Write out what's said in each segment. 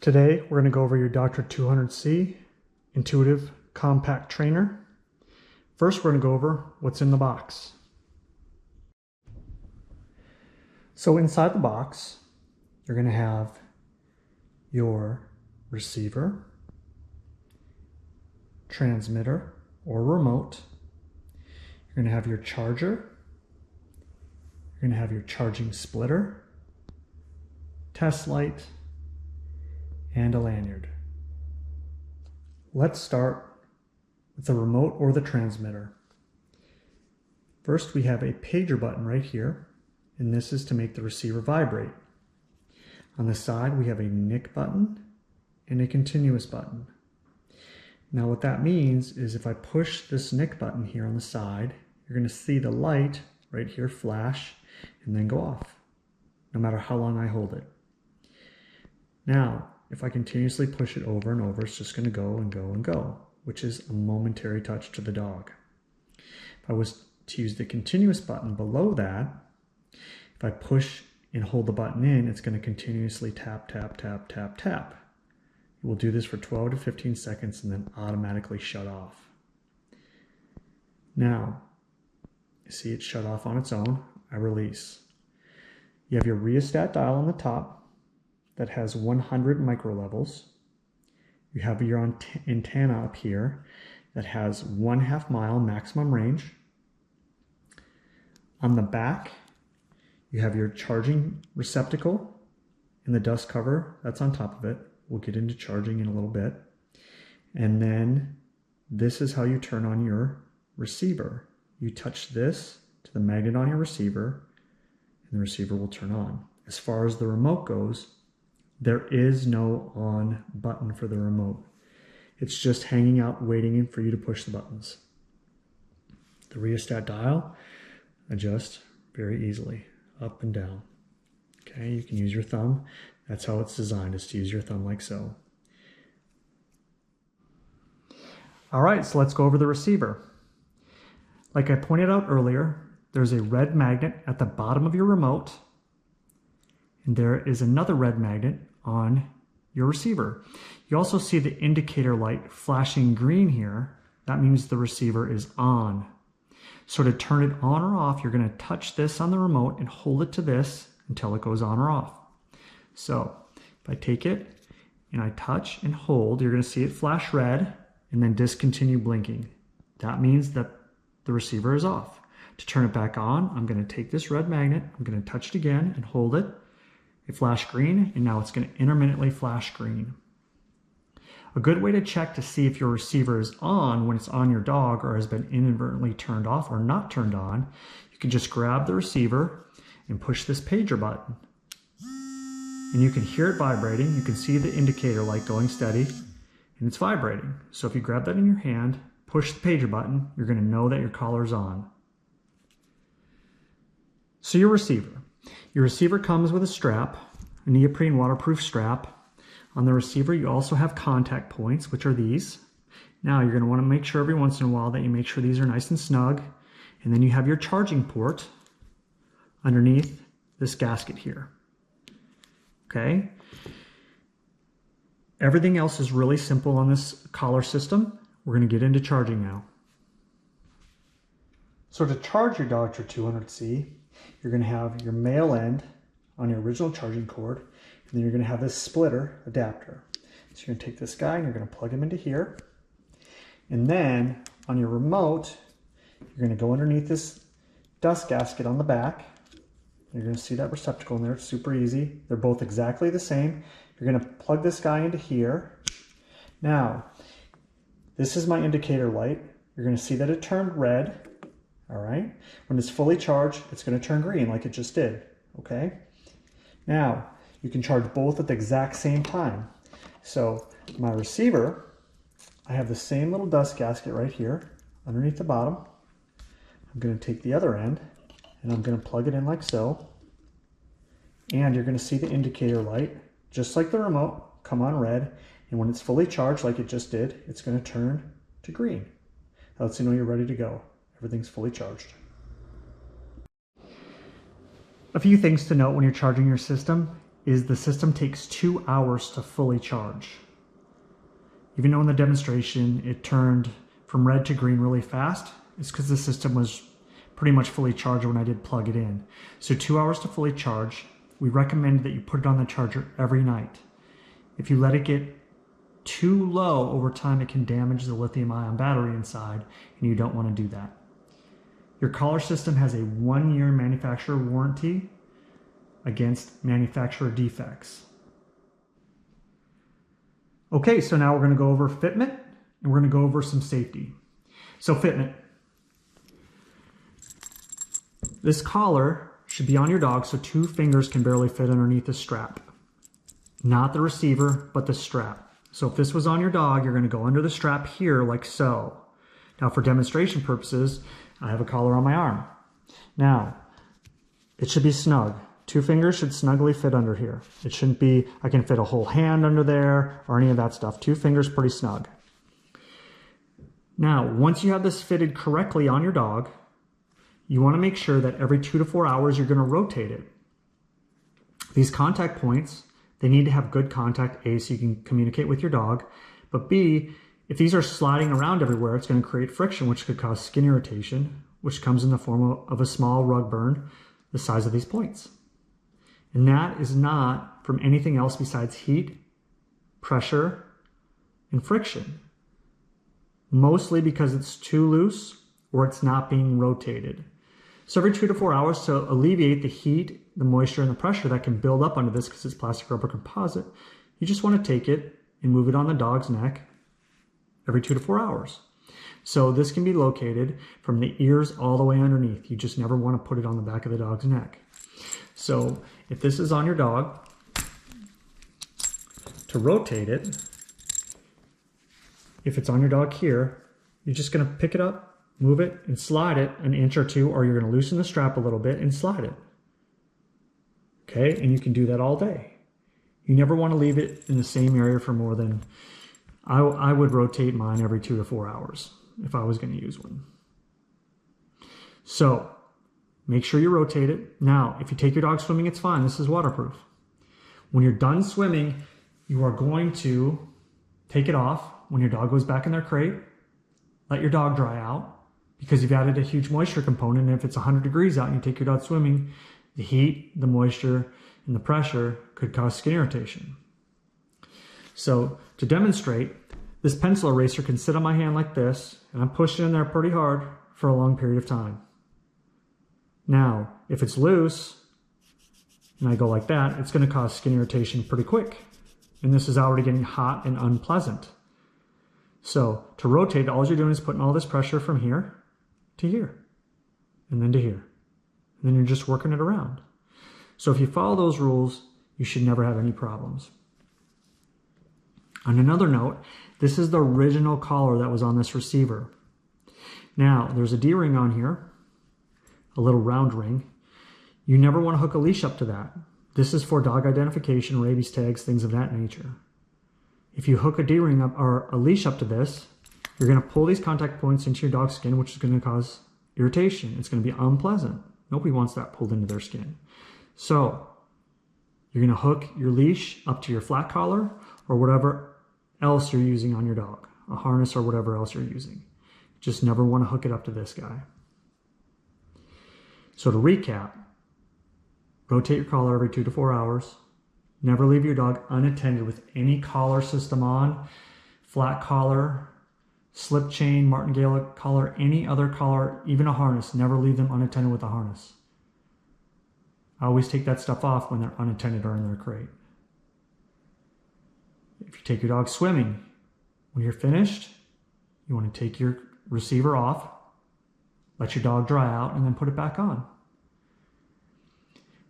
Today, we're going to go over your Dogtra 200C Intuitive Compact Trainer. First, we're going to go over what's in the box. So inside the box, you're going to have your receiver, transmitter or remote. You're going to have your charger. You're going to have your charging splitter, test light, and a lanyard. Let's start with the remote or the transmitter. First, we have a pager button right here, and this is to make the receiver vibrate. On the side, we have a nick button and a continuous button. Now what that means is if I push this nick button here on the side, you're going to see the light right here flash and then go off, no matter how long I hold it. Now, if I continuously push it over and over, it's just going to go and go and go, which is a momentary touch to the dog. If I was to use the continuous button below that, if I push and hold the button in, it's going to continuously tap, tap, tap, tap, tap. We'll do this for 12 to 15 seconds and then automatically shut off. Now, you see it shut off on its own. I release. You have your rheostat dial on the top that has 100 micro levels. You have your antenna up here that has 1/2 mile maximum range. On the back, you have your charging receptacle and the dust cover that's on top of it. We'll get into charging in a little bit. And then this is how you turn on your receiver. You touch this to the magnet on your receiver and the receiver will turn on. As far as the remote goes, there is no on button for the remote. It's just hanging out waiting for you to push the buttons. The rheostat dial adjusts very easily up and down. Okay, you can use your thumb. That's how it's designed, is to use your thumb like so. All right, so let's go over the receiver. Like I pointed out earlier, there's a red magnet at the bottom of your remote, and there is another red magnet on your receiver. You also see the indicator light flashing green here. That means the receiver is on. So to turn it on or off, you're going to touch this on the remote and hold it to this until it goes on or off. So if I take it and I touch and hold, you're going to see it flash red and then discontinue blinking. That means that the receiver is off. To turn it back on, I'm going to take this red magnet, I'm going to touch it again and hold it. It flashed green, and now it's going to intermittently flash green. A good way to check to see if your receiver is on when it's on your dog or has been inadvertently turned off or not turned on, you can just grab the receiver and push this pager button. And you can hear it vibrating. You can see the indicator light going steady, and it's vibrating. So if you grab that in your hand, push the pager button, you're going to know that your collar is on. So your receiver comes with a strap, a neoprene waterproof strap. On the receiver, you also have contact points, which are these. Now you're going to want to make sure every once in a while that you make sure these are nice and snug. And then you have your charging port underneath this gasket here. Okay. Everything else is really simple on this collar system. We're going to get into charging now. So to charge your Dogtra 200C, you're going to have your male end on your original charging cord, and then you're going to have this splitter adapter. So you're going to take this guy and you're going to plug him into here. And then on your remote, you're going to go underneath this dust gasket on the back. You're going to see that receptacle in there. It's super easy. They're both exactly the same. You're going to plug this guy into here. Now, this is my indicator light. You're going to see that it turned red. All right. When it's fully charged, it's going to turn green like it just did. Okay. Now, you can charge both at the exact same time. So my receiver, I have the same little dust gasket right here underneath the bottom. I'm going to take the other end and I'm going to plug it in like so. And you're going to see the indicator light, just like the remote, come on red. And when it's fully charged like it just did, it's going to turn to green. That lets you know you're ready to go. Everything's fully charged. A few things to note when you're charging your system. is the system takes 2 hours to fully charge. Even though in the demonstration it turned from red to green really fast, it's because the system was pretty much fully charged when I did plug it in. So 2 hours to fully charge. We recommend that you put it on the charger every night. If you let it get too low over time, it can damage the lithium-ion battery inside, and you don't want to do that. Your collar system has a 1-year manufacturer warranty against manufacturer defects. Okay, so now we're going to go over fitment, and we're going to go over some safety. So fitment. This collar should be on your dog so 2 fingers can barely fit underneath the strap. Not the receiver, but the strap. So if this was on your dog, you're going to go under the strap here like so. Now for demonstration purposes, I have a collar on my arm. Now, it should be snug. 2 fingers should snugly fit under here. It shouldn't be, I can fit a whole hand under there or any of that stuff. 2 fingers pretty snug. Now, once you have this fitted correctly on your dog, you want to make sure that every 2 to 4 hours you're going to rotate it. These contact points, they need to have good contact, A, so you can communicate with your dog, but B, if these are sliding around everywhere, it's going to create friction, which could cause skin irritation, which comes in the form of a small rug burn the size of these points. And that is not from anything else besides heat, pressure, and friction. Mostly because it's too loose or it's not being rotated. So every 2 to 4 hours, to alleviate the heat, the moisture, and the pressure that can build up under this because it's plastic rubber composite, you just want to take it and move it on the dog's neck every 2 to 4 hours. So this can be located from the ears all the way underneath. You just never want to put it on the back of the dog's neck. So if this is on your dog, to rotate it, if it's on your dog here, you're just going to pick it up, move it, and slide it an inch or 2, or you're going to loosen the strap a little bit and slide it. Okay, and you can do that all day. You never want to leave it in the same area for more than, I would rotate mine every 2 to 4 hours if I was going to use one. So make sure you rotate it. Now, if you take your dog swimming, it's fine. This is waterproof. When you're done swimming, you are going to take it off. When your dog goes back in their crate, let your dog dry out because you've added a huge moisture component. And if it's 100 degrees out and you take your dog swimming, the heat, the moisture, and the pressure could cause skin irritation. So to demonstrate, this pencil eraser can sit on my hand like this, and I'm pushing in there pretty hard for a long period of time. Now, if it's loose, and I go like that, it's going to cause skin irritation pretty quick. And this is already getting hot and unpleasant. So to rotate, all you're doing is putting all this pressure from here to here, and then to here. And then you're just working it around. So if you follow those rules, you should never have any problems. On another note, this is the original collar that was on this receiver. Now, there's a D-ring on here, a little round ring. You never want to hook a leash up to that. This is for dog identification, rabies tags, things of that nature. If you hook a D-ring up or a leash up to this, you're going to pull these contact points into your dog's skin, which is going to cause irritation. It's going to be unpleasant. Nobody wants that pulled into their skin. So you're going to hook your leash up to your flat collar or whatever else you're using on your dog, a harness or whatever else you're using. Just never want to hook it up to this guy. So to recap, rotate your collar every 2 to 4 hours. Never leave your dog unattended with any collar system on, flat collar, slip chain, martingale collar, any other collar, even a harness. Never leave them unattended with a harness. I always take that stuff off when they're unattended or in their crate. If you take your dog swimming, when you're finished, you want to take your receiver off, let your dog dry out, and then put it back on.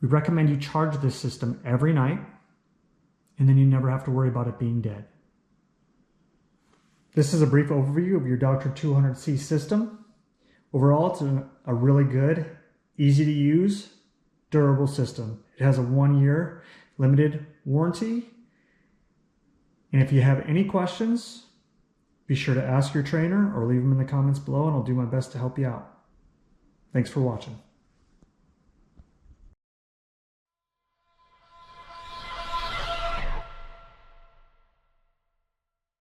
We recommend you charge this system every night, and then you never have to worry about it being dead. This is a brief overview of your Dogtra 200C system. Overall, it's a really good, easy to use, durable system. It has a 1-year limited warranty. And if you have any questions, be sure to ask your trainer or leave them in the comments below, and I'll do my best to help you out. Thanks for watching.